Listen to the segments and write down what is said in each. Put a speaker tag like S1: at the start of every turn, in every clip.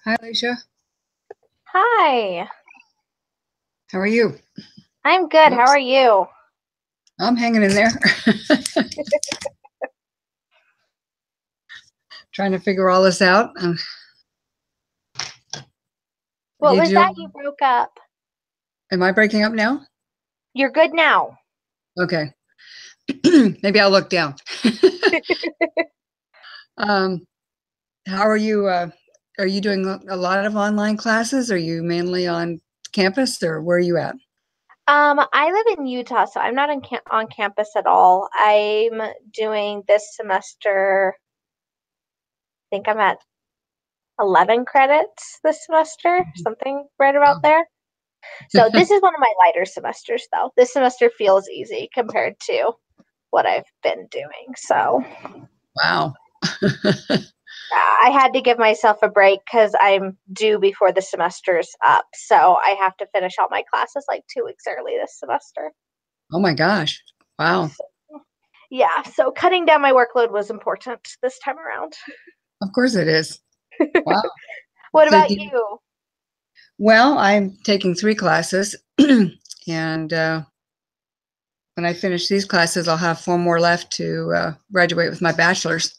S1: Hi, Alicia.
S2: Hi,
S1: How are you?
S2: I'm good. How
S1: Whoops.
S2: are you?
S1: I'm hanging in there, trying to figure all this out.
S2: What
S1: You
S2: was that?
S1: doing?
S2: You broke up.
S1: Am I breaking up now?
S2: You're good now.
S1: Okay. Maybe I'll look down. Um, how are you? Are you doing a lot of online classes? Are you mainly on campus, or where are you at?
S2: I live in Utah, so I'm not on campus at all. I'm doing this semester, I think I'm at 11 credits this semester, something right about
S1: Oh,
S2: there. So this is one of my lighter semesters, though. This semester feels easy compared to what I've been doing. So
S1: wow.
S2: I had to give myself a break because I'm due before the semester's up. So I have to finish all my classes like 2 weeks early this semester.
S1: Oh my gosh. Wow.
S2: So, yeah, so cutting down my workload was important this time around.
S1: Of course it is. Wow.
S2: What
S1: So,
S2: about you?
S1: well, I'm taking three classes, and when I finish these classes, I'll have four more left to graduate with my bachelor's.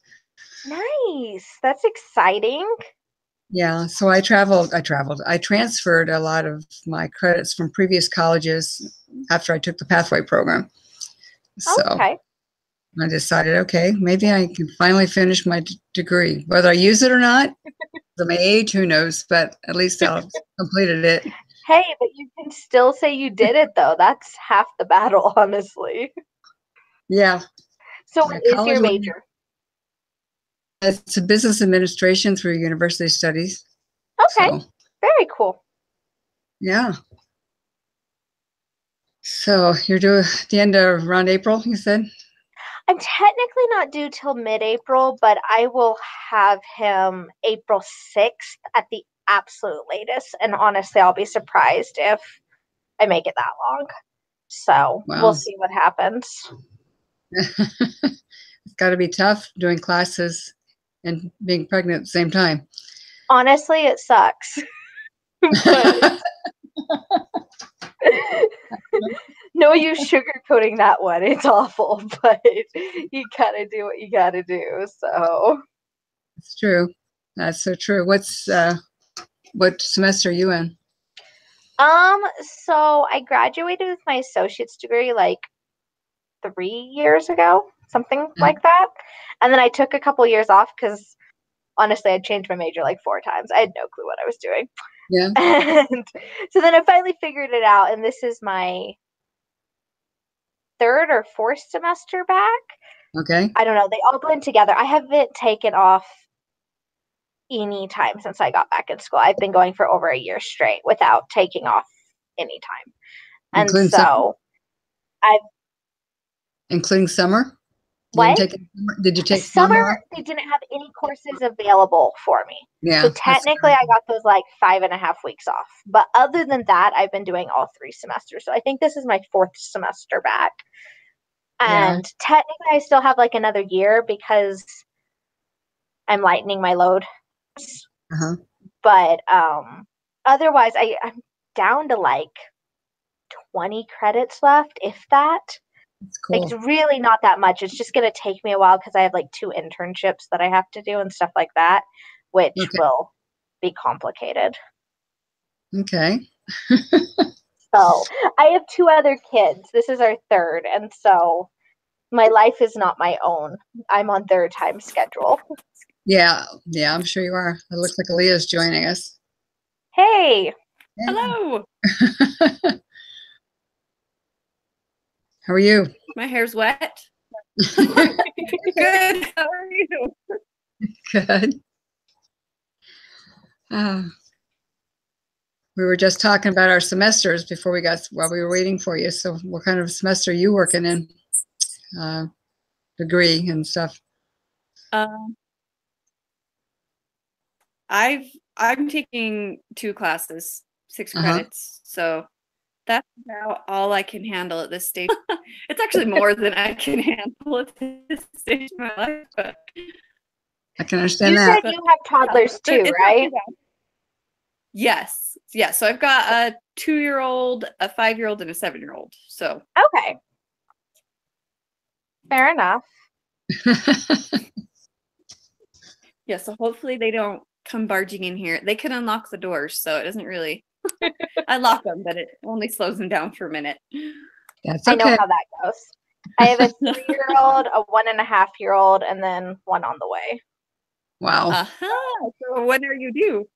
S2: Nice. That's exciting.
S1: Yeah, so I transferred a lot of my credits from previous colleges after I took the pathway program. So
S2: Okay.
S1: I decided, okay, maybe I can finally finish my degree. Whether I use it or not, at my age, who knows? But at least I'll completed it.
S2: Hey, but you can still say you did it though. That's half the battle, honestly.
S1: Yeah,
S2: So what is
S1: college
S2: your
S1: was
S2: major?
S1: it's a business administration through university studies.
S2: Okay.
S1: So
S2: Very cool.
S1: yeah. So you're due at the end of around April, you said?
S2: I'm technically not due till mid-April, but I will have him April 6th at the absolute latest. And honestly, I'll be surprised if I make it that long. So we'll
S1: Wow.
S2: see what happens.
S1: It's got to be tough doing classes and being pregnant at the same time.
S2: Honestly, it sucks. But no use sugarcoating that one. It's awful, but you gotta do what you gotta do. So
S1: It's true. That's so true. What semester are you in?
S2: so I graduated with my associate's degree like 3 years ago, something
S1: Yeah.
S2: like that. And then I took a couple years off because honestly, I'd changed my major like 4 times. I had no clue what I was doing.
S1: Yeah.
S2: And so then I finally figured it out, and this is my third or fourth semester back.
S1: Okay.
S2: I don't know. They all blend together. I haven't taken off any time since I got back in school. I've been going for over a year straight without taking off any time. And
S1: Including summer?
S2: so I've
S1: Including summer? You didn't
S2: what?
S1: take did you take summer off?
S2: Summer, they didn't have any courses available for me. So
S1: Yeah, that's
S2: technically, I got those like 5.5 weeks off. But other than that, I've been doing all 3 semesters. So I think this is my fourth semester back.
S1: yeah.
S2: And technically, I still have like another year because I'm lightening my load.
S1: Uh-huh.
S2: But otherwise, I'm down to like 20 credits left, if that.
S1: That's
S2: Like it's
S1: cool.
S2: really not that much. It's just going to take me a while because I have like 2 internships that I have to do and stuff like that, which
S1: Okay.
S2: will be complicated.
S1: Okay.
S2: So I have two other kids. This is our third. And so my life is not my own. I'm on their time schedule.
S1: Yeah, yeah, I'm sure you are. It looks like Aaliyah's joining us.
S2: Hey,
S1: Hey.
S3: Hello.
S1: How are you?
S3: My hair's wet. Good. How are you?
S1: Good. Uh, we were just talking about our semesters before while we were waiting for you. So what kind of semester are you working in? Uh, Degree and stuff.
S3: Um, I'm taking 2 classes, 6
S1: Uh-huh.
S3: credits. So that's about all I can handle at this stage. It's actually more than I can handle at this stage of my life, but
S1: I can understand
S2: you said
S1: that.
S2: you have toddlers too,
S3: it's not too
S2: right?
S3: bad. Yes. Yeah. So I've got a 2-year-old, a 5-year-old, and a 7-year-old. So
S2: Okay. Fair enough.
S3: yeah, so hopefully they don't come barging in here. They can unlock the doors, so it doesn't really I lock them, but it only slows them down for a minute.
S1: That's
S2: I know
S1: okay.
S2: how that goes. I have a 3-year-old, a 1.5-year-old, and then one on the way.
S1: Wow.
S3: Uh-huh. So when are you due?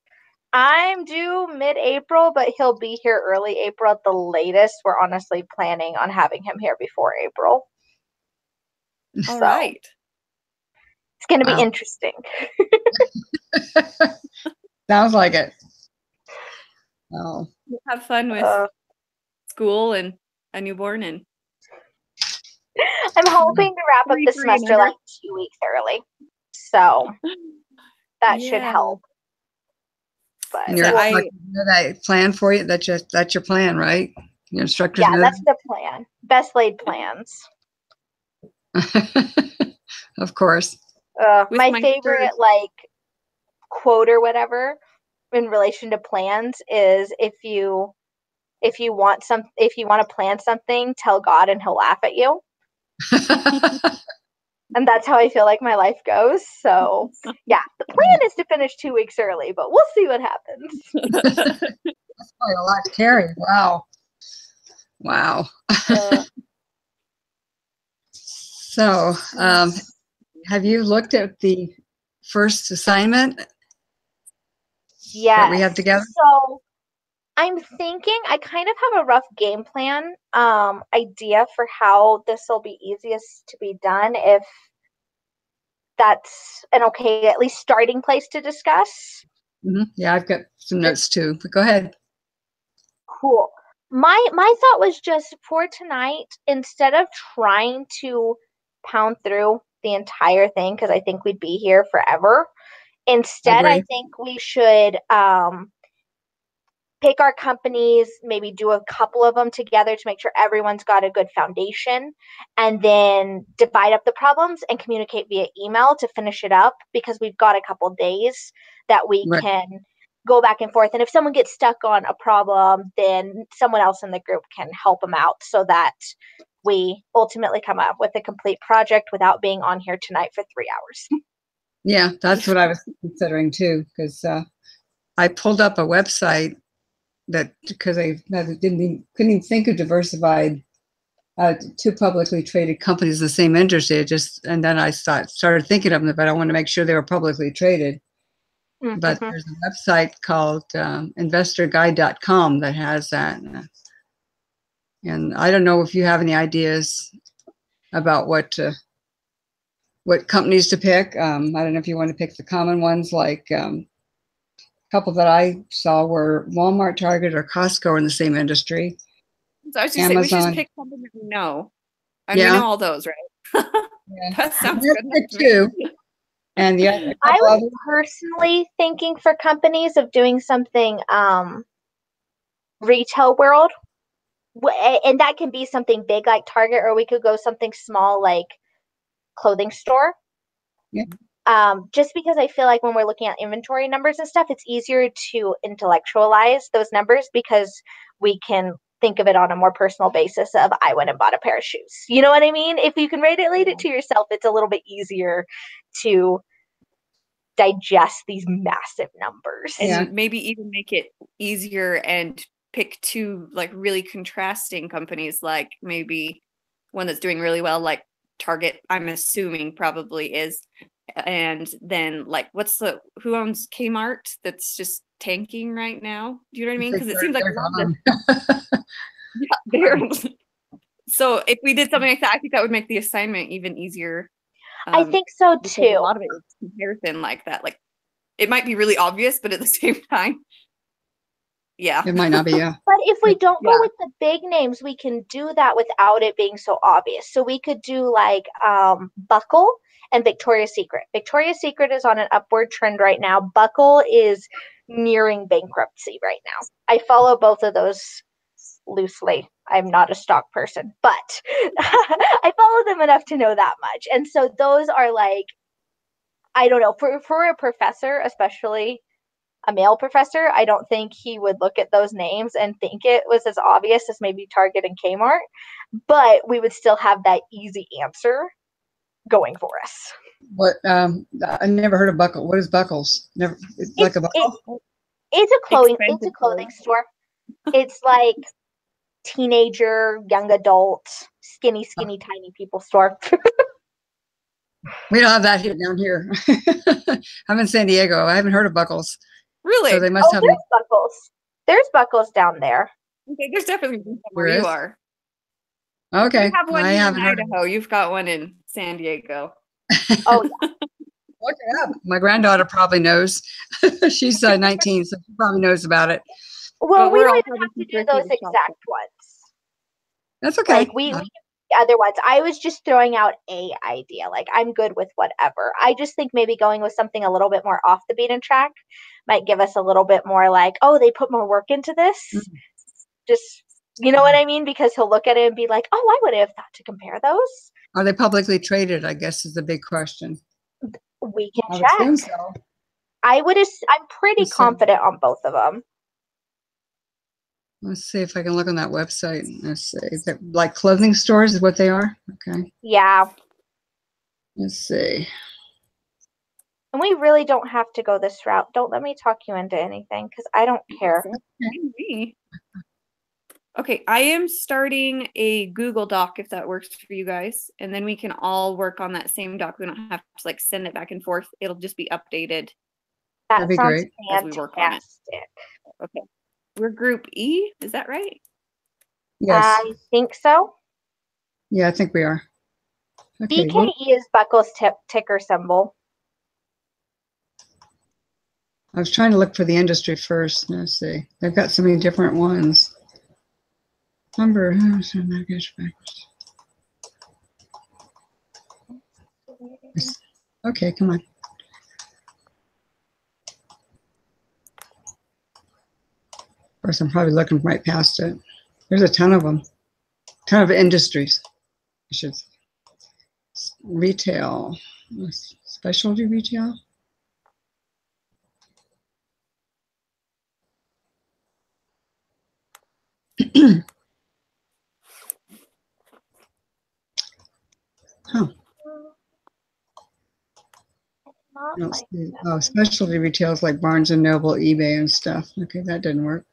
S2: I'm due mid-April, but he'll be here early April at the latest. We're honestly planning on having him here before April.
S3: All
S2: So
S3: right.
S2: it's going to be
S1: Wow.
S2: interesting.
S1: Sounds like it. Oh,
S3: You'll have fun with school and a newborn, and
S2: I'm hoping to wrap up the
S3: 3 and
S2: semester
S3: under.
S2: like 2 weeks early. So that should
S3: Yeah.
S2: help. But
S1: and you're
S3: So
S1: like, that plan for you. That's your plan, right? Your instructors
S2: yeah,
S1: know
S2: that's the plan. Best laid plans.
S1: that? Of course.
S3: With
S2: My
S3: my
S2: favorite
S3: first-
S2: like quote or whatever in relation to plans is if you want to plan something, tell God and he'll laugh at you. And that's how I feel like my life goes. So yeah, the plan is to finish 2 weeks early, but we'll see what happens.
S1: That's probably a lot to carry. Wow. Wow. So, have you looked at the first assignment that
S2: Yes.
S1: we have together?
S2: So I'm thinking I kind of have a rough game plan idea for how this will be easiest to be done, if that's an okay, at least starting place to discuss.
S1: Yeah, I've got some notes too, but go ahead.
S2: Cool. My thought was just for tonight, instead of trying to pound through the entire thing, because I think we'd be here forever, instead I
S1: Agree.
S2: think we should pick our companies, maybe do a couple of them together to make sure everyone's got a good foundation, and then divide up the problems and communicate via email to finish it up, because we've got a couple days that we
S1: Right.
S2: can go back and forth. And if someone gets stuck on a problem, then someone else in the group can help them out, so that we ultimately come up with a complete project without being on here tonight for 3 hours.
S1: Yeah, that's what I was considering too, because I pulled up a website that, because I couldn't even think of diversified two publicly traded companies in the same industry. And then I started thinking of them, but I want to make sure they were publicly traded.
S2: Mm-hmm.
S1: But there's a website called investorguide.com that has that. And I don't know if you have any ideas about what companies to pick. I don't know if you want to pick the common ones, like a couple that I saw were Walmart, Target, or Costco in the same industry.
S3: So I was just saying we should
S1: Amazon.
S3: just pick something that we know. And
S1: Yeah.
S3: we know all those, right?
S1: Yeah.
S3: That sounds
S1: That's
S3: good.
S1: it too. And yeah, a
S2: I
S1: couple
S2: was
S1: others.
S2: personally thinking for companies of doing something retail world, and that can be something big like Target, or we could go something small like clothing store.
S1: Yeah.
S2: Just because I feel like when we're looking at inventory numbers and stuff, it's easier to intellectualize those numbers, because we can think of it on a more personal basis of, I went and bought a pair of shoes. You know what I mean? If you can relate it to yourself, it's a little bit easier to digest these massive numbers.
S3: And
S1: Yeah.
S3: maybe even make it easier and pick two like really contrasting companies, like maybe one that's doing really well, like Target, I'm assuming probably is. And then like who owns Kmart that's just tanking right now? Do you know what I mean? Because it seems like so if we did something like that, I think that would make the assignment even easier.
S2: I think so too.
S3: A lot of it is comparison like that. Like it might be really obvious, but at the same time, yeah.
S1: It might not be, yeah.
S2: But if we don't go with the big names, we can do that without it being so obvious. So we could do like Buckle and Victoria's Secret. Victoria's Secret is on an upward trend right now. Buckle is nearing bankruptcy right now. I follow both of those loosely. I'm not a stock person, but I follow them enough to know that much. And so those are like, I don't know, for a professor, especially a male professor, I don't think he would look at those names and think it was as obvious as maybe Target and Kmart, but we would still have that easy answer going for us.
S1: What? I never heard of Buckle. What is Buckles? Never. It's like a buckle.
S2: It's a clothing
S3: Expensive
S2: store. It's like teenager, young adult, skinny, tiny people store.
S1: We don't have that here down here. I'm in San Diego. I haven't heard of Buckles.
S3: Really?
S1: So they must have.
S2: There's Buckles. There's Buckles down there.
S3: Okay, there's definitely where
S1: There
S3: you
S1: is?
S3: are.
S1: Okay.
S3: You have one
S1: I
S3: in
S1: haven't heard of
S3: Idaho. You've got one in San Diego.
S2: Oh, yeah.
S1: Look it up. My granddaughter probably knows. She's 19, so she probably knows about it.
S2: Well,
S3: But
S2: we
S3: we're
S2: don't
S3: all
S2: even have to
S3: probably
S2: do
S3: too
S2: those
S3: thirsty to shop
S2: exact ones.
S1: That's okay.
S2: Like we the other ones. I was just throwing out a idea. Like I'm good with whatever. I just think maybe going with something a little bit more off the beaten track might give us a little bit more like, oh, they put more work into this. Just you know what I mean? Because he'll look at it and be like, oh, I would have thought to compare those.
S1: Are they publicly traded? I guess is the big question.
S2: We can
S1: I would
S2: check.
S1: assume so.
S2: I'm pretty
S1: Let's see.
S2: confident on both of them.
S1: Let's see if I can look on that website. Let's see. Is that like clothing stores is what they are? Okay.
S2: Yeah.
S1: Let's see.
S2: And we really don't have to go this route. Don't let me talk you into anything because I don't care.
S3: Okay, I am starting a Google Doc if that works for you guys, and then we can all work on that same doc. We don't have to like send it back and forth. It'll just be updated.
S2: That
S1: That'd be
S2: sounds
S1: great.
S3: As we work on it.
S2: fantastic.
S3: Okay, we're Group E. Is that right?
S1: Yes.
S2: I think so.
S1: Yeah, I think we are. Okay.
S2: BKE is Buckle's ticker symbol.
S1: I was trying to look for the industry first. Let's see. They've got so many different ones. Number. Okay, come on. Of course, I'm probably looking right past it. There's a ton of them. Ton of industries. I should. Retail. Specialty retail. Huh.
S2: Not
S1: I don't
S2: like
S1: see.
S2: that.
S1: Oh, specialty retails like Barnes and Noble, eBay, and stuff. Okay, that didn't work.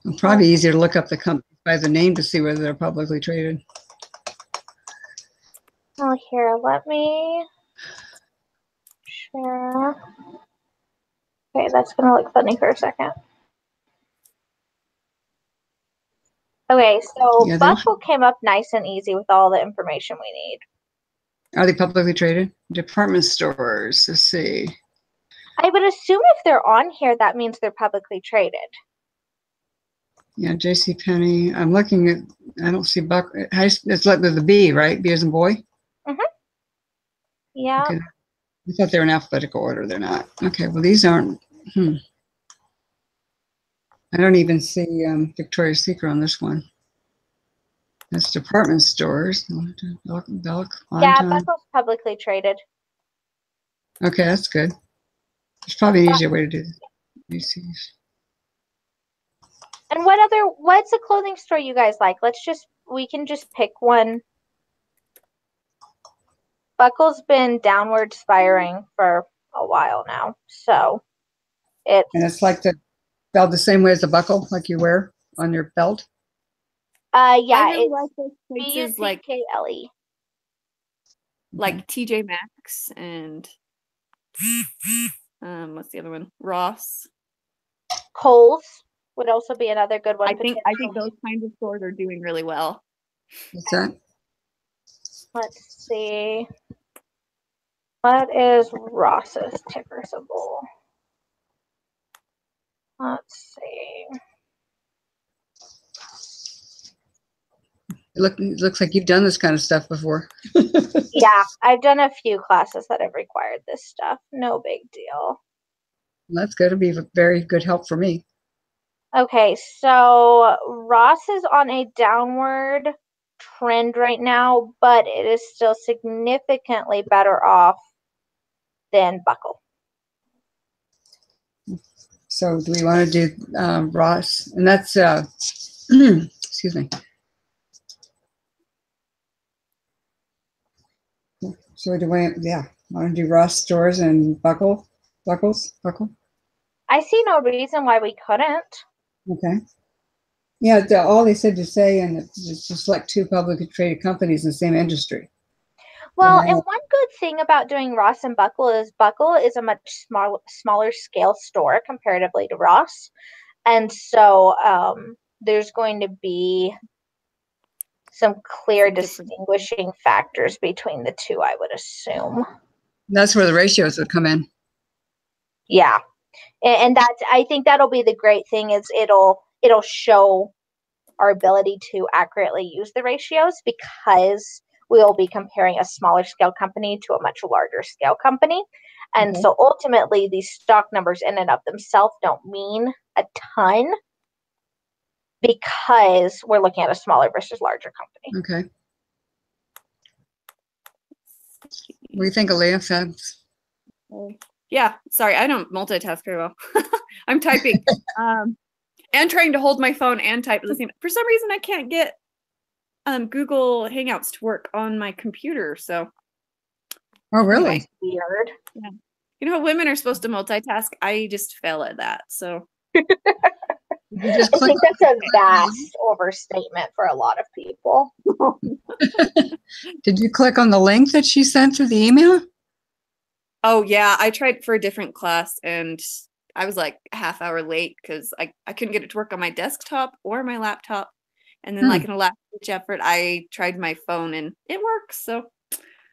S1: It's probably easier to look up the company by the name to see whether they're publicly traded.
S2: Oh, here, let me share. Okay, that's gonna look funny for a second. Okay, so
S1: Yeah, they don't-
S2: Buckle came up nice and easy with all the information we need.
S1: Are they publicly traded? Department stores. Let's see.
S2: I would assume if they're on here, that means they're publicly traded.
S1: Yeah, J.C. Penney. I'm looking at. I don't see Buck. It's like the B, right? B as in boy.
S2: Yeah.
S1: Okay. I thought they were in alphabetical order. They're not. Okay. Well, these aren't. I don't even see Victoria's Secret on this one. That's department stores. Belk,
S2: Yeah, Buckle's publicly traded.
S1: Okay, that's good. There's probably an easier way to do this.
S2: And what's a clothing store you guys like? We can just pick one. Buckle's been downward spiring for a while now, so
S1: And it's like spelled the same way as the buckle, like you wear on your belt.
S3: I
S2: yeah,
S3: really
S2: it's
S3: like those places like
S2: BUCKLE.
S3: like TJ Maxx and what's the other one? Ross.
S2: Kohl's would also be another good one.
S3: I think those kinds of stores are doing really well.
S1: What's that?
S2: Let's see. What is Ross's ticker symbol? Let's see.
S1: It looks like you've done this kind of stuff before.
S2: Yeah, I've done a few classes that have required this stuff. No big deal.
S1: That's going to be very good help for me.
S2: Okay, so Ross is on a downward trend right now, but it is still significantly better off then Buckle.
S1: So do we want to do Ross? And that's, excuse me. So do we, yeah, want to do Ross Stores and Buckle? Buckle?
S2: I see no reason why we couldn't.
S1: Okay. Yeah, all they said to say, and it's just like two publicly traded companies in the same industry.
S2: Well,
S1: Yeah.
S2: and one good thing about doing Ross and Buckle is a much smaller scale store comparatively to Ross. And so there's going to be some clear distinguishing factors between the two, I would assume.
S1: That's where the ratios would come in.
S2: Yeah. And that's, I think that'll be the great thing is it'll show our ability to accurately use the ratios because we'll be comparing a smaller scale company to a much larger scale company. And
S1: Okay.
S2: so ultimately these stock numbers in and of themselves don't mean a ton because we're looking at a smaller versus larger company.
S1: Okay. What do you think, Aaliyah?
S3: Yeah, sorry, I don't multitask very well. I'm typing and trying to hold my phone and type at the same. For some reason, I can't get Google Hangouts to work on my computer. So.
S1: Oh, really?
S2: That's weird.
S3: Yeah. You know how women are supposed to multitask? I just fail at that. So.
S1: You just
S2: I think that's a vast overstatement for a lot of people.
S1: Did you click on the link that she sent through the email?
S3: Oh yeah, I tried for a different class and I was like a half hour late because I couldn't get it to work on my desktop or my laptop. And then like in a last ditch effort, I tried my phone and it works. So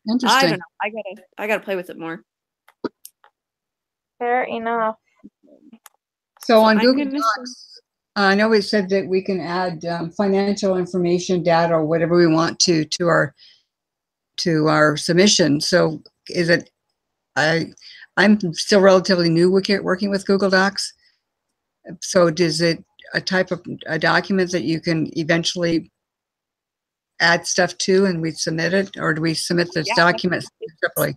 S1: Interesting.
S3: I don't know. I gotta play with it more.
S2: Fair enough.
S1: So on Google Docs, I know we said that we can add financial information, data, or whatever we want to our submission. So is it? I'm still relatively new working with Google Docs. So is it a type of a document that you can eventually add stuff to and we submit it, or do we submit this document separately?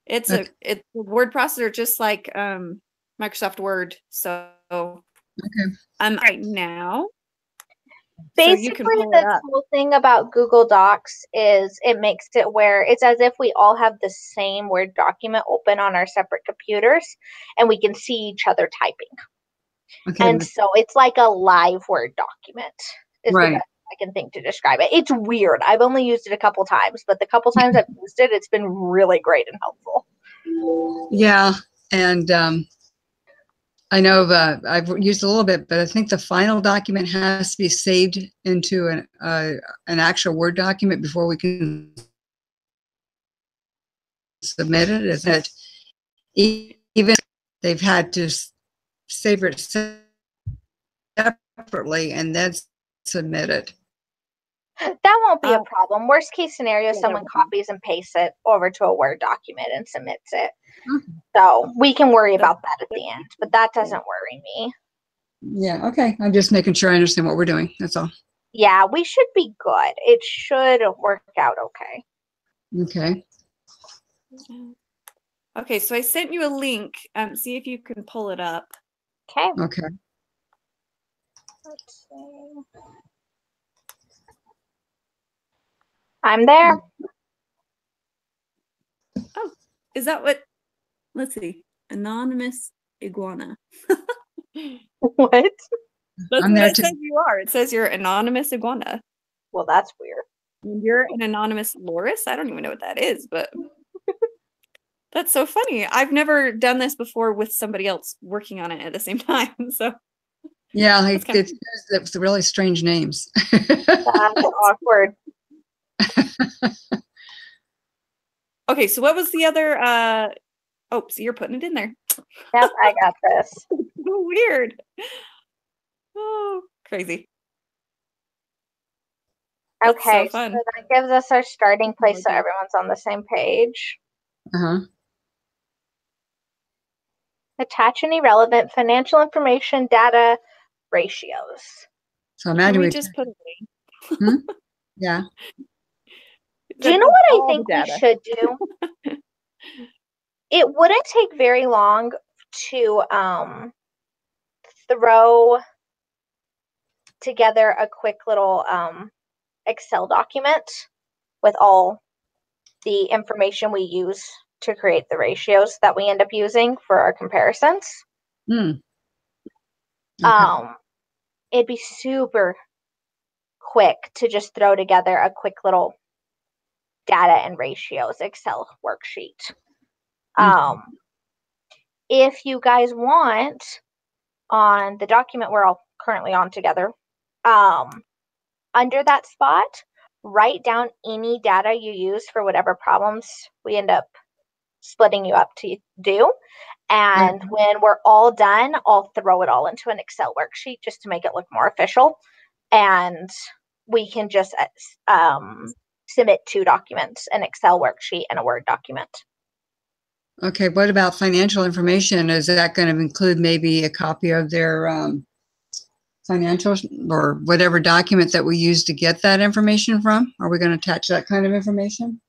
S3: It's a word processor just like Microsoft Word. So right now.
S2: Basically, the cool thing about Google Docs is it makes it where it's as if we all have the same Word document open on our separate computers and we can see each other typing. Okay. And so it's like a live Word document is the best I can think to describe it. It's weird. I've only used it a couple times, but the couple times I've used it, it's been really great and helpful.
S1: Yeah. And I know I've used a little bit, but I think the final document has to be saved into an actual Word document before we can submit it. Is it even they've had to save it separately and then submit it?
S2: That won't be a problem. Worst case scenario, someone copies and pastes it over to a Word document and submits it. So we can worry about that at the end, but that doesn't worry me.
S1: Yeah, okay. I'm just making sure I understand what we're doing. That's all.
S2: Yeah, we should be good. It should work out okay.
S1: Okay.
S3: Okay, so I sent you a link. See if you can pull it up.
S2: Okay.
S1: Okay.
S2: Let's see. I'm there.
S3: Oh, is that what? Let's see. Anonymous iguana.
S2: What?
S3: That's what it says you are. It says you're anonymous iguana.
S2: Well, that's weird.
S3: And you're an anonymous loris. I don't even know what that is, but that's so funny. I've never done this before with somebody else working on it at the same time. So
S1: yeah, it's really strange names.
S2: That's awkward.
S3: Okay, so what was the other? Oh, so you're putting it in there.
S2: Yep, I got this.
S3: Weird. Oh, crazy.
S2: Okay, so that gives us our starting place so everyone's on the same page. Attach any relevant financial information, data, ratios.
S1: So imagine
S3: we just put a link.
S1: Yeah.
S2: Do you know what I think we should do? It wouldn't take very long to throw together a quick little Excel document with all the information we use to create the ratios that we end up using for our comparisons.
S1: Okay.
S2: It'd be super quick to just throw together a quick little data and ratios Excel worksheet. If you guys want, on the document we're all currently on together, under that spot, write down any data you use for whatever problems we end up splitting you up to do. And when we're all done, I'll throw it all into an Excel worksheet just to make it look more official. And we can just submit 2 documents, an Excel worksheet and a Word document.
S1: Okay, what about financial information? Is that going to include maybe a copy of their financials or whatever document that we use to get that information from? Are we going to attach that kind of information?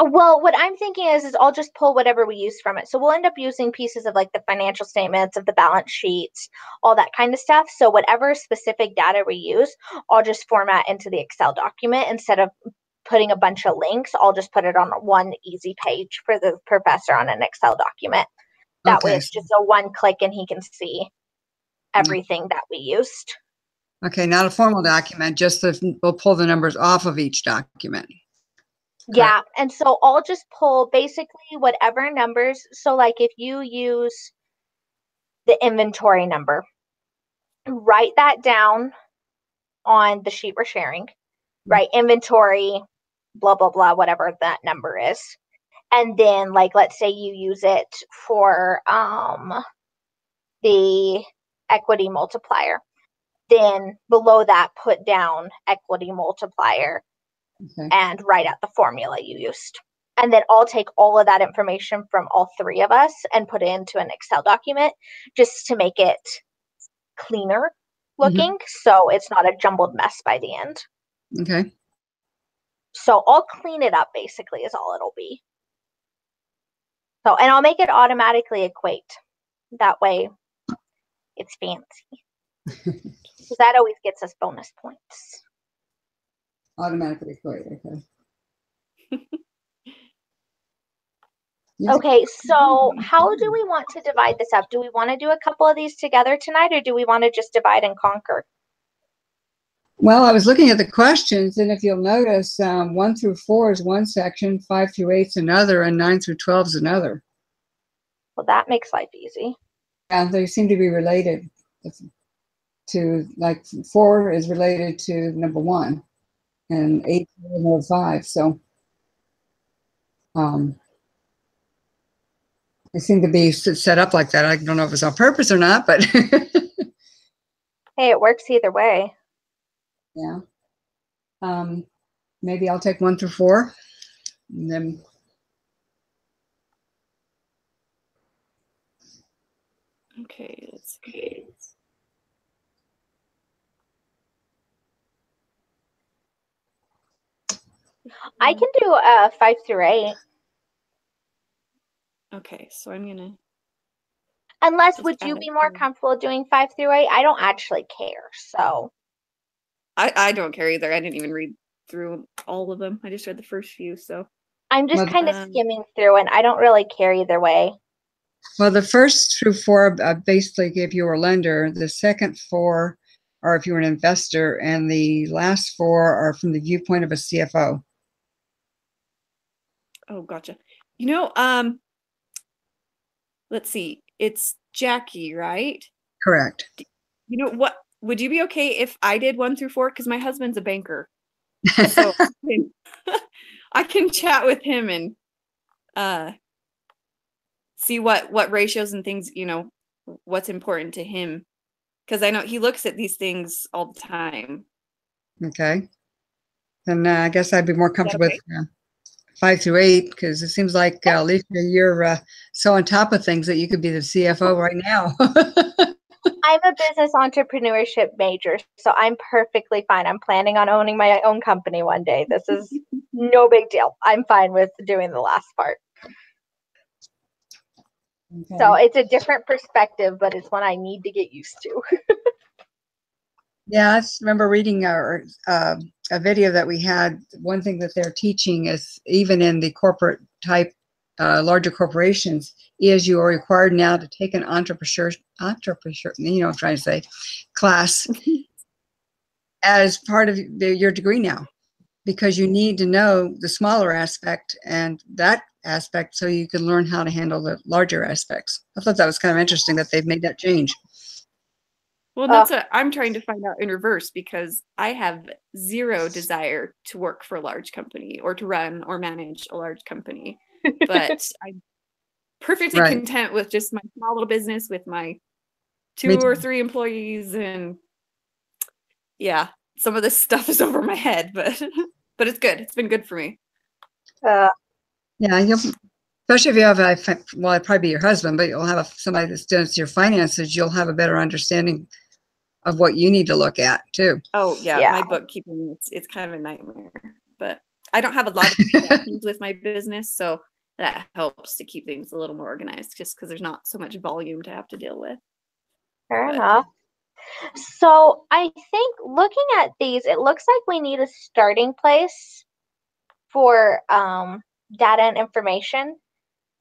S2: Well, what I'm thinking is I'll just pull whatever we use from it. So we'll end up using pieces of like the financial statements, of the balance sheets, all that kind of stuff. So whatever specific data we use, I'll just format into the Excel document. Instead of putting a bunch of links, I'll just put it on one easy page for the professor on an Excel document. That way it's just a one click and he can see everything that we used.
S1: Okay, not a formal document, just we'll pull the numbers off of each document.
S2: Yeah, and so I'll just pull basically whatever numbers. So like if you use the inventory number, write that down on the sheet we're sharing, right? Inventory, blah, blah, blah, whatever that number is. And then like, let's say you use it for the equity multiplier. Then below that, put down equity multiplier. Okay. And write out the formula you used. And then I'll take all of that information from all 3 of us and put it into an Excel document just to make it cleaner looking. So it's not a jumbled mess by the end.
S1: Okay.
S2: So I'll clean it up basically is all it'll be. So, and I'll make it automatically equate. That way it's fancy. Because that always gets us bonus points.
S1: Automatically equate, okay.
S2: Okay, so how do we want to divide this up? Do we want to do a couple of these together tonight, or do we want to just divide and conquer?
S1: Well, I was looking at the questions, and if you'll notice, 1 through 4 is one section, 5 through 8 is another, and 9 through 12 is another.
S2: Well, that makes life easy.
S1: Yeah, they seem to be related to, like, 4 is related to number 1. And 8 to number 5. So they seem to be set up like that. I don't know if it's on purpose or not, but
S2: hey, it works either way.
S1: Yeah. Maybe I'll take 1 through 4, and then
S3: okay, let's see.
S2: I can do 5 through 8.
S3: Okay, so I'm gonna.
S2: Unless, would you be more comfortable doing 5 through 8? I don't actually care, so.
S3: I don't care either. I didn't even read through all of them. I just read the first few, so.
S2: I'm just kind of skimming through, and I don't really care either way.
S1: Well, the first through 4 basically if you were a lender. The second 4 are if you were an investor, and the last 4 are from the viewpoint of a CFO.
S3: Oh, gotcha. You know, let's see. It's Jackie, right?
S1: Correct.
S3: You know what? Would you be okay if I did 1 through 4? Because my husband's a banker, so I can chat with him and see what ratios and things, you know, what's important to him. Because I know he looks at these things all the time.
S1: Okay. Then I guess I'd be more comfortable with 5 through 8, because it seems like Alicia, you're so on top of things that you could be the CFO right now.
S2: I'm a business entrepreneurship major, so I'm perfectly fine. I'm planning on owning my own company one day. This is no big deal. I'm fine with doing the last part. So
S1: Okay.
S2: it's a different perspective, but it's one I need to get used to.
S1: Yeah, I remember reading a video that we had. One thing that they're teaching is even in the corporate type, larger corporations, is you are required now to take an entrepreneur, I'm trying to say, class as part of your degree now, because you need to know the smaller aspect and that aspect so you can learn how to handle the larger aspects. I thought that was kind of interesting that they've made that change.
S3: Well, and that's what I'm trying to find out in reverse, because I have zero desire to work for a large company or to run or manage a large company. But I'm perfectly
S1: Right.
S3: content with just my small little business with my
S1: Me
S3: two
S1: too.
S3: or three employees. And yeah, some of this stuff is over my head, but but it's good. It's been good for me.
S2: Uh,
S1: Yeah, especially if you have well, it'd probably be your husband, but you'll have somebody that's does your finances. You'll have a better understanding of what you need to look at too.
S3: Oh yeah,
S2: Yeah.
S3: my bookkeeping, it's kind of a nightmare. But I don't have a lot of transactions with my business, so that helps to keep things a little more organized, just because there's not so much volume to have to deal with.
S2: Fair
S3: But
S2: enough. So I think looking at these, it looks like we need a starting place for data and information.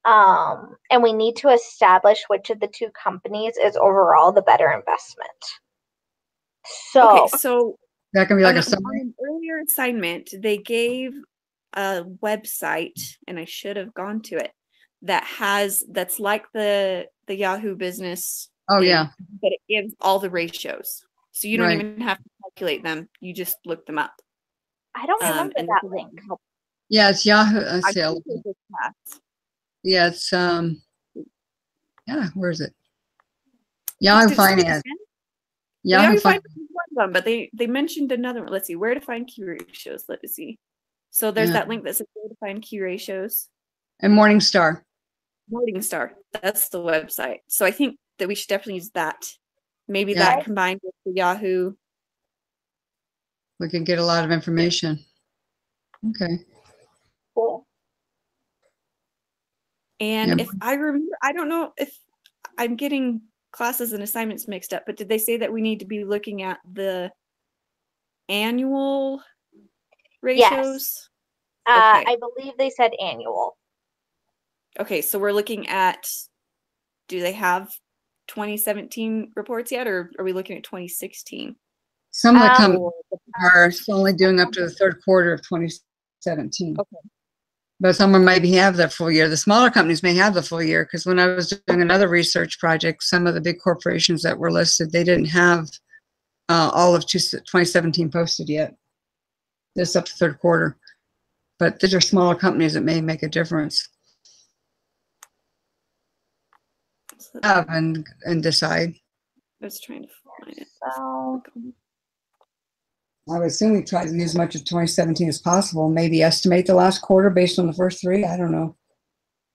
S2: And we need to establish which of the two companies is overall the better investment.
S3: okay,
S2: So,
S3: so
S1: That can be like
S3: on,
S1: a
S3: on
S1: summary.
S3: an earlier assignment, they gave a website, and I should have gone to it, that's like the Yahoo business
S1: Oh
S3: thing,
S1: yeah,
S3: but it gives all the ratios. So you don't
S1: right.
S3: even have to calculate them. You just look them up.
S2: I don't remember
S3: And
S2: that
S3: this is
S2: link.
S3: help.
S1: Yeah, it's Yahoo.
S3: I think it's this class.
S1: Yeah, it's yeah. Where is it?
S3: Did
S1: Yahoo
S3: it start with
S1: Finance.
S3: N? Well,
S1: Yahoo
S3: Yahoo
S1: Finance.
S3: Finance is one of them, but they mentioned another one. Let's see, where to find key ratios. Let's see. So there's
S1: Yeah.
S3: that link that says where to find key ratios.
S1: And Morningstar.
S3: Morningstar, that's the website. So I think that we should definitely use that. Maybe
S1: Yeah.
S3: that combined with the Yahoo.
S1: We can get a lot of information. Okay.
S2: Cool.
S3: And
S1: Yeah.
S3: if I remember, I don't know if I'm getting classes and assignments mixed up, but did they say that we need to be looking at the annual ratios? Okay.
S2: I believe they said annual.
S3: Okay, so we're looking at, do they have 2017 reports yet, or are we looking at 2016?
S1: Some of the companies
S3: Or
S1: are only doing up to the third quarter of 2017.
S3: Okay.
S1: But some of them maybe have the full year. The smaller companies may have the full year, because when I was doing another research project, some of the big corporations that were listed, they didn't have all of 2017 posted yet. This up to third quarter. But these are smaller companies that may make a difference. And decide.
S3: I was trying to find it.
S2: So,
S1: I would assume we try to use as much of 2017 as possible. Maybe estimate the last quarter based on the first three. I don't know.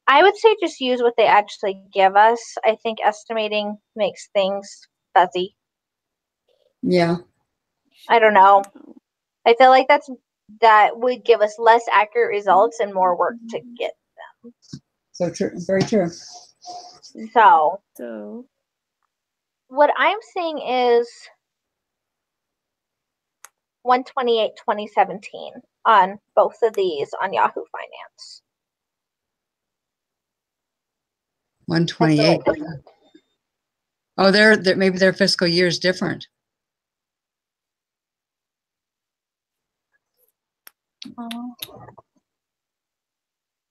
S2: I would say just use what they actually give us. I think estimating makes things fuzzy.
S1: Yeah.
S2: I don't know. I feel like that would give us less accurate results and more work to get them.
S1: So true. Very true.
S2: So what I'm seeing is 128/2017 on both of these on Yahoo Finance.
S1: 128. Oh, maybe their fiscal year is different.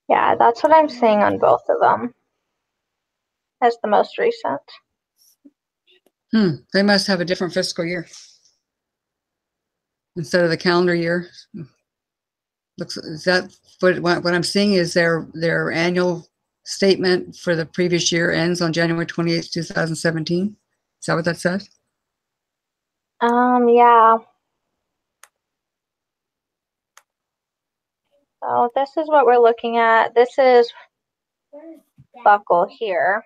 S2: Yeah, that's what I'm seeing on both of them as the most recent.
S1: They must have a different fiscal year instead of the calendar year. Is that what I'm seeing is their annual statement for the previous year ends on January 28th, 2017. Is that what that says?
S2: Yeah. So this is what we're looking at. This is Buckle here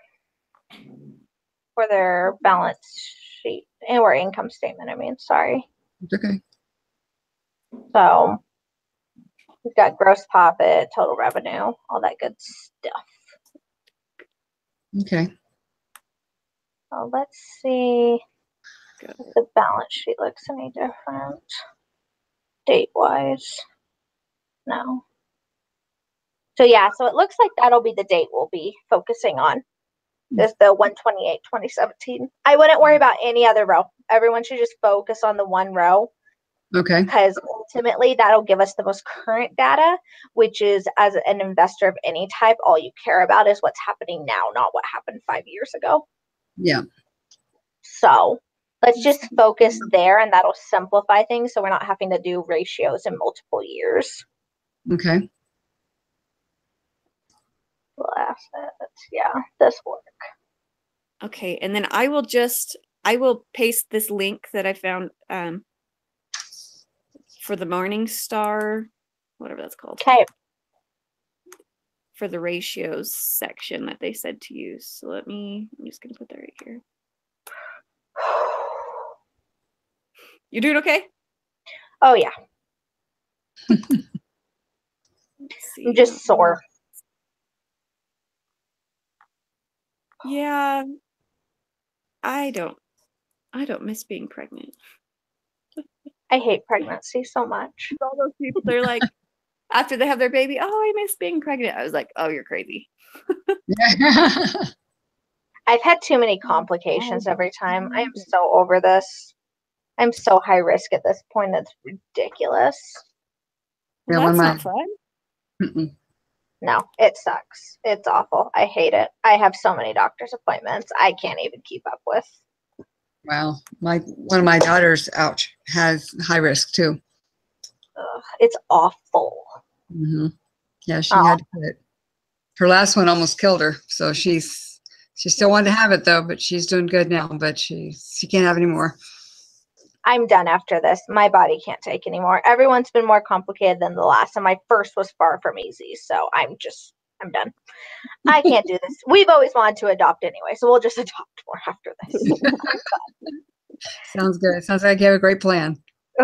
S2: for their balance sheet or income statement. I mean, sorry.
S1: It's okay.
S2: So we've got gross profit, total revenue, all that good stuff.
S1: Okay.
S2: Oh, let's see
S3: Good.
S2: if the balance sheet looks any different date-wise. No. So yeah, so it looks like that'll be the date we'll be focusing on. Is the 1/28/2017. I wouldn't worry about any other row. Everyone should just focus on the one row
S1: Okay.
S2: because ultimately that'll give us the most current data, which is as an investor of any type, all you care about is what's happening now, not what happened 5 years ago.
S1: Yeah.
S2: So let's just focus there and that'll simplify things so we're not having to do ratios in multiple years.
S1: Okay.
S2: Assets, yeah, this work.
S3: Okay, and then I will paste this link that I found for the Morningstar, whatever that's called.
S2: Okay.
S3: For the ratios section that they said to use. So I'm just gonna put that right here. You doing okay?
S2: Oh yeah.
S3: Let's see.
S2: I'm just sore.
S3: Yeah. I don't miss being pregnant.
S2: I hate pregnancy so much.
S3: All those people, they're like, after they have their baby, oh, I miss being pregnant. I was like, oh, you're crazy.
S2: I've had too many complications every time. I am so over this. I'm so high risk at this point. It's ridiculous.
S3: Well,
S1: Yeah,
S3: that's
S1: when
S3: not fun.
S1: Mm-mm.
S2: No, it sucks. It's awful. I hate it. I have so many doctor's appointments. I can't even keep up with.
S1: Wow. One of my daughters, ouch, has high risk too.
S2: Ugh, it's awful.
S1: Hmm. Yeah, she
S2: Oh.
S1: had it. Her last one almost killed her. So she still wanted to have it though, but she's doing good now. But she can't have any more.
S2: I'm done after this. My body can't take anymore. Everyone's been more complicated than the last, and my first was far from easy. So I'm done. I can't do this. We've always wanted to adopt anyway, so we'll just adopt more after this.
S1: Sounds good. Sounds like you have a great plan.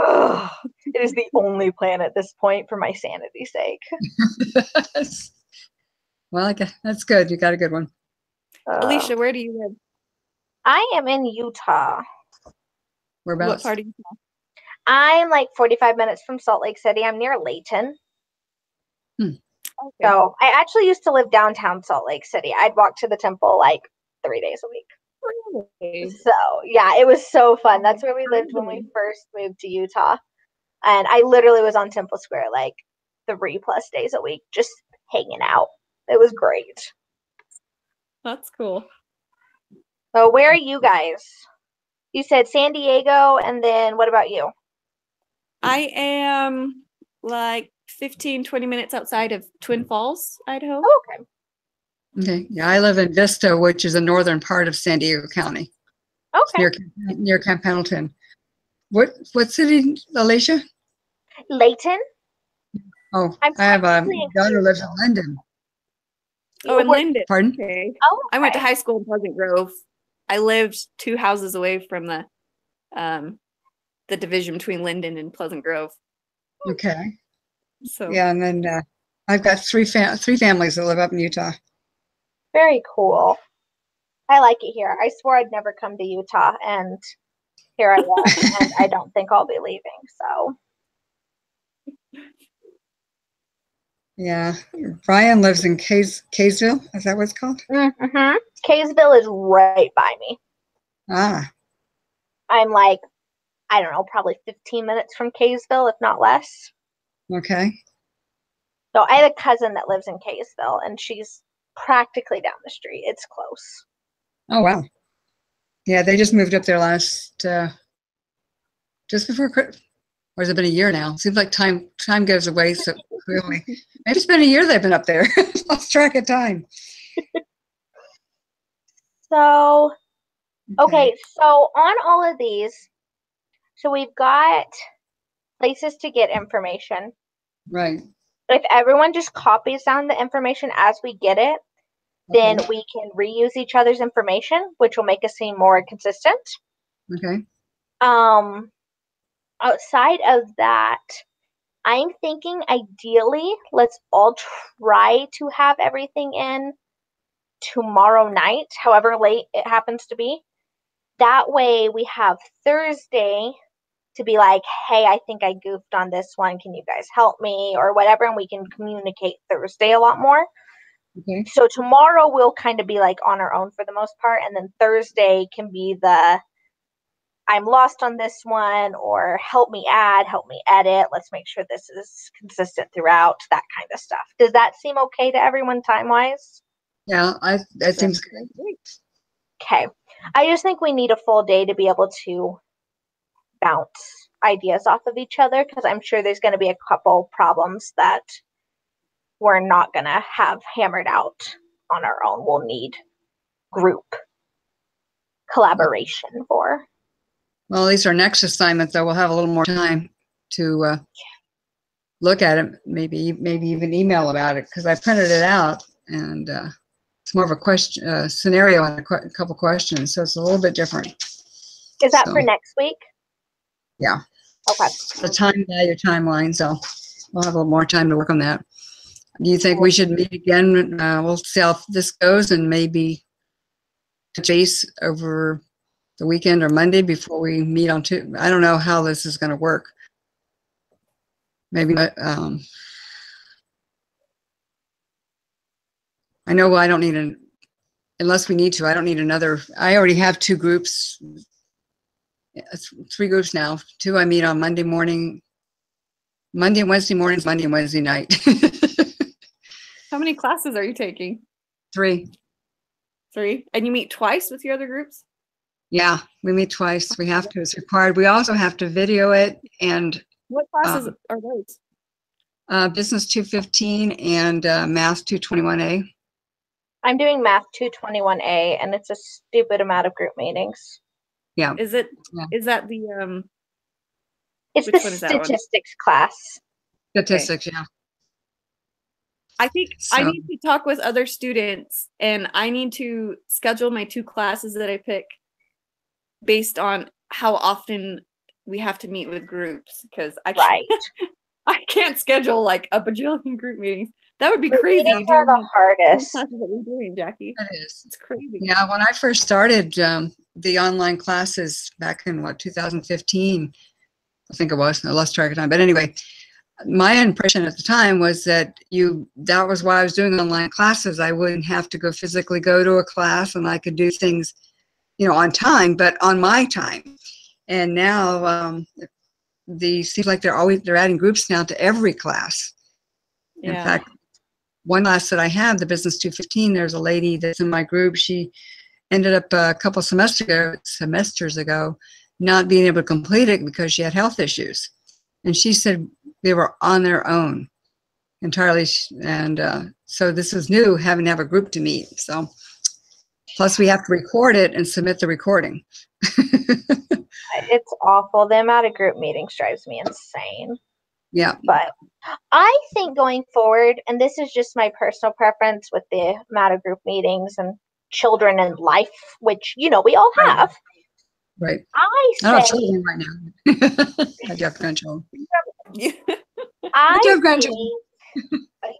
S2: Ugh, it is the only plan at this point for my sanity's sake.
S1: Well, that's good. You got a good one.
S3: Alicia, where do you live?
S2: I am in Utah.
S1: Whereabouts?
S3: What part of Utah?
S2: I'm like 45 minutes from Salt Lake City. I'm near Layton.
S3: Okay.
S2: So I actually used to live downtown Salt Lake City. I'd walk to the temple like 3 days a week.
S3: Really?
S2: So yeah, it was so fun. That's where we lived when we first moved to Utah. And I literally was on Temple Square like 3+ days a week, just hanging out. It was great.
S3: That's cool.
S2: So where are you guys? You said San Diego, and then what about you?
S3: I am like 15-20 minutes outside of Twin Falls, Idaho.
S2: Oh, okay.
S1: Okay. Yeah, I live in Vista, which is the northern part of San Diego County. It's
S2: Okay.
S1: near Camp Pendleton. What city, Alicia?
S2: Layton?
S1: Oh,
S2: I'm
S1: I have a
S2: technically in
S1: daughter who lives in
S2: Clearville.
S1: London.
S3: Oh, in
S2: Where-
S3: Linden.
S1: Pardon?
S3: Okay.
S2: Oh,
S3: I went to
S2: okay.
S3: high school in Pleasant Grove. I lived 2 houses away from the division between Linden and Pleasant Grove.
S1: Okay.
S3: So
S1: Yeah, and then I've got three families that live up in Utah.
S2: Very cool. I like it here. I swore I'd never come to Utah, and here I am, and I don't think I'll be leaving. So
S1: Yeah. Brian lives in Kaysville. Is that what it's called?
S2: mm-hmm. Kaysville is right by me.
S1: Ah,
S2: I'm like, I don't know, probably 15 minutes from Kaysville, if not less.
S1: okay.
S2: So I have a cousin that lives in Kaysville, and she's practically down the street. It's close.
S1: Oh, wow. Yeah, they just moved up there just before, or has it been a year now? Seems like time goes away so quickly. Maybe it's been a year they've been up there. Lost track of time.
S2: So, okay, so on all of these, so we've got places to get information.
S1: Right.
S2: If everyone just copies down the information as we get it, then
S1: Okay.
S2: we can reuse each other's information, which will make us seem more consistent.
S1: Okay.
S2: Outside of that, I'm thinking ideally, let's all try to have everything in tomorrow night, however late it happens to be. That way we have Thursday to be like, hey, I think I goofed on this one. Can you guys help me or whatever? And we can communicate Thursday a lot more.
S1: Okay.
S2: So tomorrow we'll kind of be like on our own for the most part. And then Thursday can be the I'm lost on this one, or help me add, help me edit. Let's make sure this is consistent throughout, that kind of stuff. Does that seem okay to everyone time-wise?
S1: Yeah, that seems good.
S2: Okay. I just think we need a full day to be able to bounce ideas off of each other, because I'm sure there's going to be a couple problems that we're not going to have hammered out on our own. We'll need group collaboration for.
S1: Well, at least our next assignment, though, we'll have a little more time to look at it, maybe even email about it, because I printed it out, and it's more of a question scenario and a couple questions, so it's a little bit different.
S2: Is that for next week?
S1: Yeah.
S2: Okay.
S1: The your timeline, so we'll have a little more time to work on that. Do you think we should meet again? We'll see how this goes, and maybe touch base over the weekend or Monday before we meet on Tuesday. I don't know how this is going to work. Maybe I know I don't need unless we need to. I don't need another. I already have 2 groups, 3 groups now. 2 I meet on Monday morning, Monday and Wednesday mornings, Monday and Wednesday night.
S3: How many classes are you taking?
S1: 3.
S3: 3? And you meet twice with your other groups?
S1: Yeah, we meet twice. We have to. It's required. We also have to video it. And
S3: what classes are those?
S1: Business 215 and Math 221A.
S2: I'm doing Math 221A, and it's a stupid amount of group meetings.
S1: Yeah.
S3: Is it? Yeah. Is that the?
S2: It's the statistics class.
S1: Statistics, okay. Yeah.
S3: I think I need to talk with other students, and I need to schedule my 2 classes that I pick based on how often we have to meet with groups, because I can't, I can't schedule like a bajillion group meetings. That would be crazy.
S2: Meetings are the hardest.
S3: That's what we're doing, Jackie.
S1: It is.
S3: It's crazy.
S1: Yeah, when I first started the online classes back in 2015, I think it was. I lost track of time, but anyway, my impression at the time was that that was why I was doing online classes. I wouldn't have to physically go to a class, and I could do things, on time, but on my time. And now seems like they're adding groups now to every class. Yeah. In fact, one class that I have, the Business 215, there's a lady that's in my group. She ended up a couple semesters ago not being able to complete it because she had health issues. And she said they were on their own entirely. And so this is new, having to have a group to meet. So plus we have to record it and submit the recording.
S2: It's awful. The amount of group meetings drives me insane.
S1: Yeah.
S2: But I think going forward, and this is just my personal preference with the amount of group meetings and children and life, which, we all have.
S1: Right.
S2: I
S1: have children right now. I do have grandchildren.
S2: I do have grandchildren.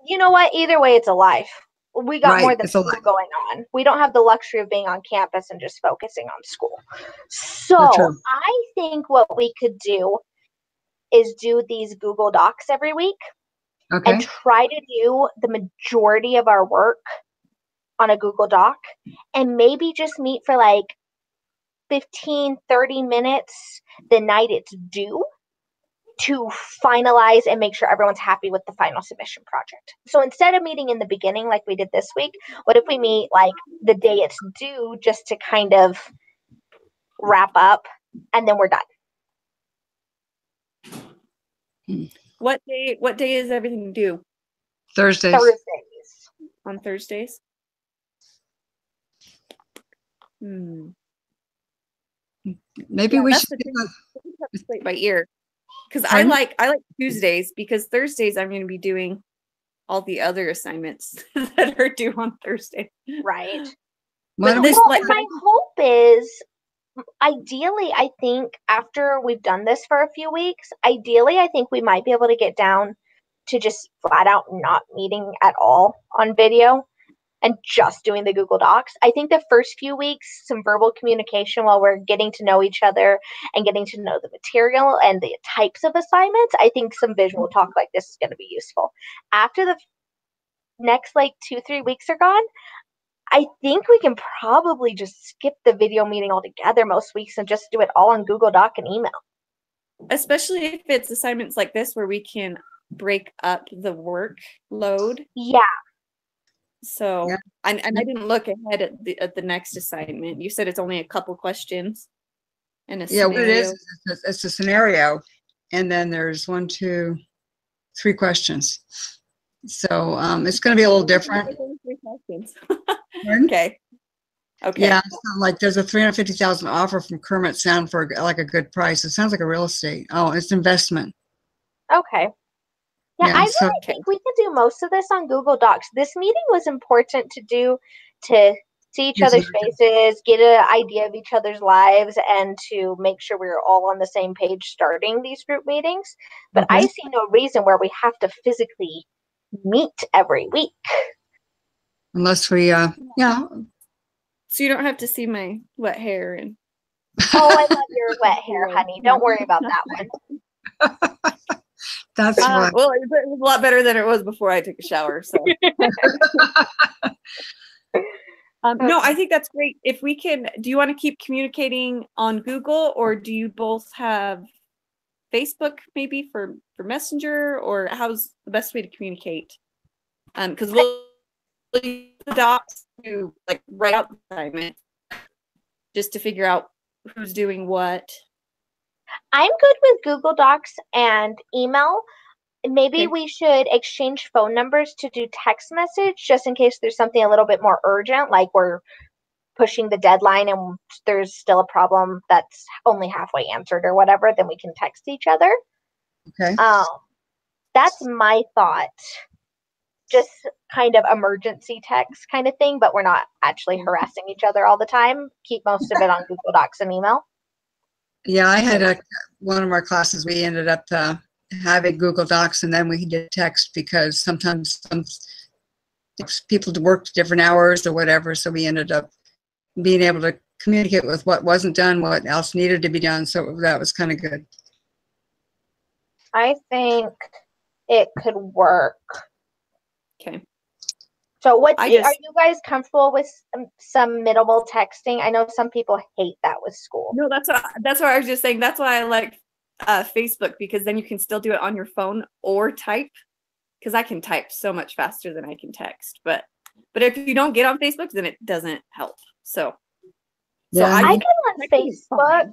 S2: You know what? Either way, it's a life. We got more than school going on. We don't have the luxury of being on campus and just focusing on school. So I think what we could do is do these Google Docs every week and try to do the majority of our work on a Google Doc, and maybe just meet for like 15, 30 minutes the night it's due to finalize and make sure everyone's happy with the final submission project. So instead of meeting in the beginning like we did this week, what if we meet like the day it's due, just to kind of wrap up, and then we're done?
S3: What day is everything due?
S1: Thursdays.
S3: On Thursdays?
S1: Maybe we should
S3: play by ear. Because I like Tuesdays, because Thursdays I'm going to be doing all the other assignments that are due on Thursday.
S2: Right.
S1: But
S2: my hope is, ideally, I think after we've done this for a few weeks, I think we might be able to get down to just flat out not meeting at all on video, and just doing the Google Docs. I think the first few weeks, some verbal communication while we're getting to know each other and getting to know the material and the types of assignments, I think some visual talk like this is going to be useful. After the next like 2-3 weeks are gone, I think we can probably just skip the video meeting altogether most weeks and just do it all on Google Doc and email.
S3: Especially if it's assignments like this where we can break up the workload.
S2: Yeah.
S3: So,
S1: Yeah.
S3: and I didn't look ahead at the next assignment. You said it's only a couple questions and a
S1: Yeah, what it
S3: scenario.
S1: is, it's a scenario, and then there's 1, 2, 3 questions. So it's going to be a little different.
S3: 3 questions.
S1: Pardon?
S3: Okay. Okay.
S1: Yeah, it's not like there's a 350,000 offer from Kermit Sound for like a good price. It sounds like a real estate. Oh, it's investment.
S2: Okay. Yeah,
S1: Yeah,
S2: I
S1: so-
S2: really think we can do most of this on Google Docs. This meeting was important to do to see each
S1: Yes,
S2: other's
S1: ma'am.
S2: faces, get an idea of each other's lives, and to make sure we were all on the same page starting these group meetings. But I
S1: Okay.
S2: see no reason where we have to physically meet every week.
S1: Unless we, yeah,
S3: So you don't have to see my wet hair and
S2: Oh, I love your wet hair, honey. Don't worry about that one.
S1: that's right.
S3: well, it was a lot better than it was before I took a shower. So no, I think that's great. If we can, do you want to keep communicating on Google, or do you both have Facebook maybe for Messenger, or how's the best way to communicate? Because we'll use the docs to like write out the assignment just to figure out who's doing what.
S2: I'm good with Google Docs and email. Maybe
S3: Okay.
S2: we should exchange phone numbers to do text message just in case there's something a little bit more urgent, like we're pushing the deadline and there's still a problem that's only halfway answered or whatever, then we can text each other.
S1: Okay.
S2: That's my thought. Just kind of emergency text kind of thing, but we're not actually harassing each other all the time. Keep most of it on Google Docs and email.
S1: Yeah, I had one of our classes, we ended up having Google Docs, and then we did text because sometimes some people worked different hours or whatever, so we ended up being able to communicate with what wasn't done, what else needed to be done, so that was kind of good.
S2: I think it could work.
S3: Okay.
S2: So what
S3: I
S2: are
S3: just-
S2: you guys comfortable with some minimal texting? I know some people hate that with school.
S3: No, that's what I was just saying. That's why I like Facebook, because then you can still do it on your phone or type. Because I can type so much faster than I can text. But if you don't get on Facebook, then it doesn't help. So
S1: Yeah.
S2: I
S3: think
S2: get on
S3: texting is fine.
S2: Facebook.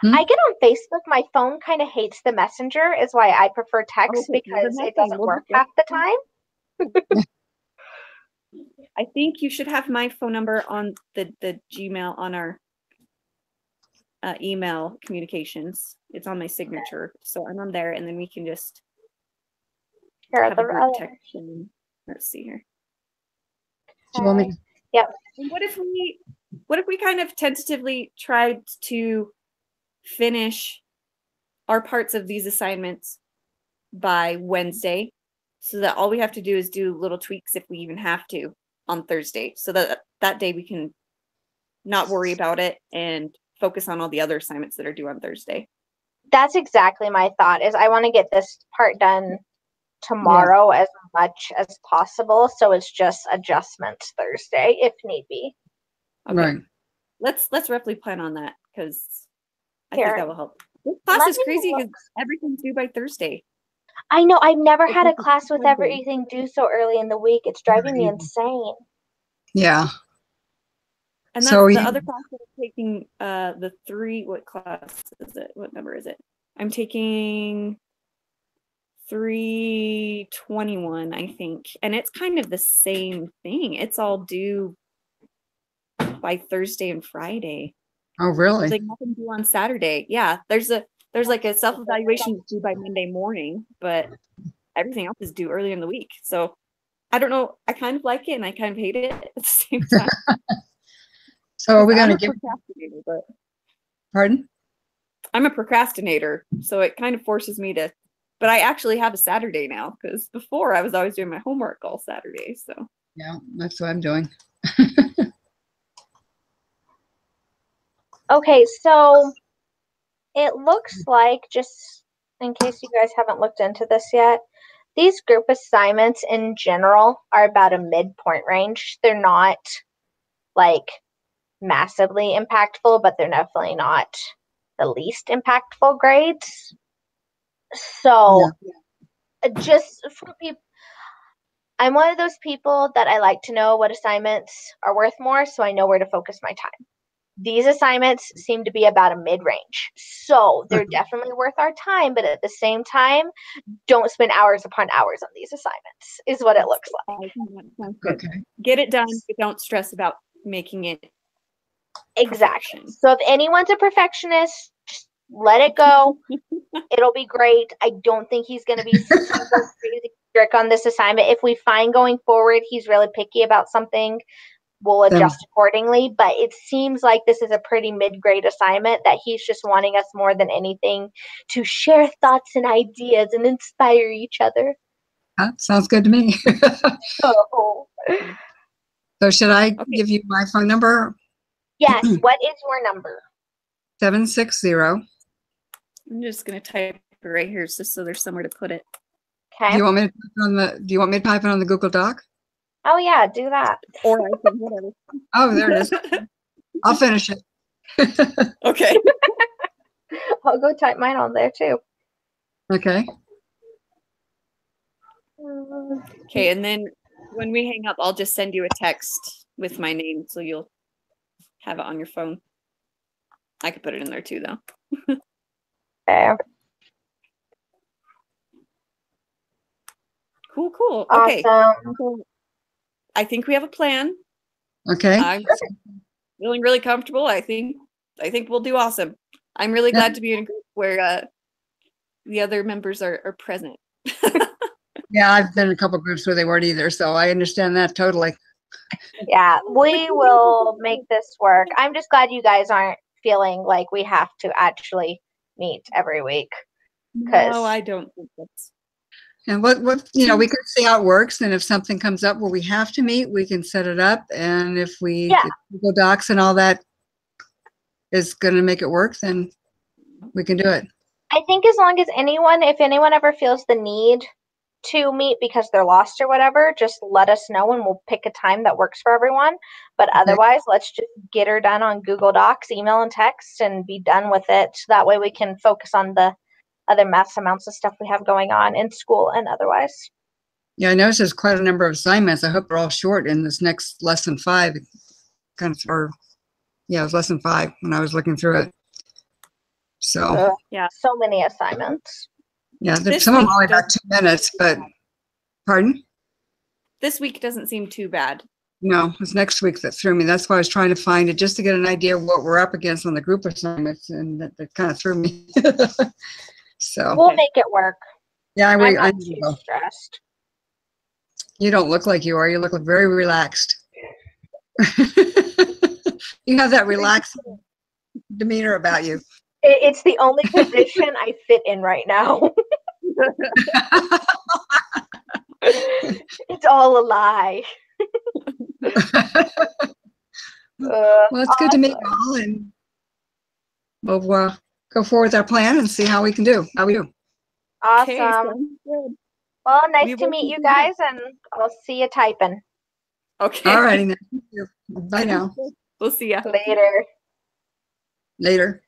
S1: Hmm?
S2: I get on Facebook. My phone kind of hates the messenger, is why I prefer text
S3: Okay, well, then
S2: because
S3: that's
S2: it
S3: fine.
S2: doesn't
S3: We'll
S2: work
S3: just-
S2: half the time.
S3: I think you should have my phone number on the Gmail on our email communications. It's on my signature, so I'm on there, and then we can just
S2: Here are
S3: have a
S2: the
S3: group
S2: other.
S3: text. Let's see here.
S1: Do you want me to-
S3: And what if we kind of tentatively tried to finish our parts of these assignments by Wednesday, so that all we have to do is do little tweaks if we even have to on Thursday, so that day we can not worry about it and focus on all the other assignments that are due on Thursday.
S2: That's exactly my thought. Is I want to get this part done tomorrow as much as possible, so it's just adjustments Thursday if need be.
S3: Okay.
S1: Right.
S3: Let's roughly plan on that, because I
S2: Here.
S3: think that will help. This class
S2: Let
S3: is
S2: me
S3: crazy
S2: look.
S3: because everything's due by Thursday.
S2: I know I've never had a
S3: It's
S2: class with
S3: Thursday.
S2: everything due so early in the week. It's driving me insane.
S1: Yeah.
S3: And that's
S1: So
S3: the
S1: you-
S3: other class that I'm taking, what class is it? What number is it? I'm taking 321, I think. And it's kind of the same thing. It's all due by Thursday and Friday.
S1: Oh, really?
S3: There's like nothing due on Saturday. Yeah, there's like a self-evaluation due by Monday morning, but everything else is due early in the week. So I don't know. I kind of like it and I kind of hate it at the same time.
S1: So are we going
S3: I'm
S1: to
S3: a
S1: give,
S3: procrastinator, but
S1: pardon?
S3: I'm a procrastinator, so it kind of forces me to. But I actually have a Saturday now, because before I was always doing my homework all Saturday. So
S1: Yeah, that's what I'm doing.
S2: Okay, so it looks like, just in case you guys haven't looked into this yet, these group assignments in general are about a midpoint range. They're not like massively impactful, but they're definitely not the least impactful grades. So just for people, I'm one of those people that I like to know what assignments are worth more, so I know where to focus my time. These assignments seem to be about a mid-range. So they're definitely worth our time, but at the same time, don't spend hours upon hours on these assignments, is what it looks like.
S3: I think that sounds good.
S1: Okay.
S3: Get it done, but don't stress about making it
S2: Exactly.
S3: perfection.
S2: So if anyone's a perfectionist, just let it go. It'll be great. I don't think he's going to be super crazy strict on this assignment. If we find going forward he's really picky about something, we'll adjust accordingly. But it seems like this is a pretty mid-grade assignment that he's just wanting us more than anything to share thoughts and ideas and inspire each other.
S1: Sounds good to me.
S2: Oh.
S1: So should I give you my phone number?
S2: Yes. What is your number?
S1: 760.
S3: I'm just gonna type it right here just so there's somewhere to put it.
S2: Okay.
S1: Do you want me to type it on the Google Doc?
S2: Oh yeah, do that.
S3: Or I can, whatever.
S1: Oh, there it is. I'll finish it.
S3: Okay.
S2: I'll go type mine on there too.
S1: Okay.
S3: Okay, and then when we hang up, I'll just send you a text with my name so you'll have it on your phone. I could put it in there too, though.
S2: Okay.
S3: Cool. Okay.
S2: Awesome.
S3: So I think we have a plan.
S1: Okay.
S3: I'm feeling really comfortable. I think we'll do awesome. I'm really glad to be in a group where the other members are present.
S1: Yeah, I've been in a couple groups where they weren't either, so I understand that totally.
S2: Yeah, we will make this work. I'm just glad you guys aren't feeling like we have to actually meet every week.
S3: No, I don't think that's.
S1: And what we can see how it works, and if something comes up where we have to meet, we can set it up. And if Google Docs and all that is going to make it work, then we can do it.
S2: I think as long as if anyone ever feels the need to meet because they're lost or whatever, just let us know and we'll pick a time that works for everyone. But otherwise, let's just get her done on Google Docs, email and text, and be done with it. That way we can focus on the other mass amounts of stuff we have going on in school and otherwise.
S1: Yeah, I noticed there's quite a number of assignments. I hope they're all short in this next lesson 5. It was lesson 5 when I was looking through it. So
S2: so many assignments.
S1: Yeah, some of them only about 2 minutes, but pardon?
S3: This week doesn't seem too bad.
S1: No, it's next week that threw me. That's why I was trying to find it just to get an idea of what we're up against on the group assignments, and that kind of threw me. So
S2: we'll make it work.
S1: Yeah,
S2: I'm not too stressed.
S1: You don't look like you are. You look very relaxed. You have that relaxed demeanor about you.
S2: It's the only position I fit in right now. It's all a lie.
S1: Well, it's good to meet you all, and we'll go forward with our plan and see how we do.
S2: Awesome.
S3: Okay,
S2: well, nice to meet you guys, and I'll see you typing.
S3: Okay.
S1: All righty. Bye now.
S3: We'll see ya.
S2: Later.
S1: Later.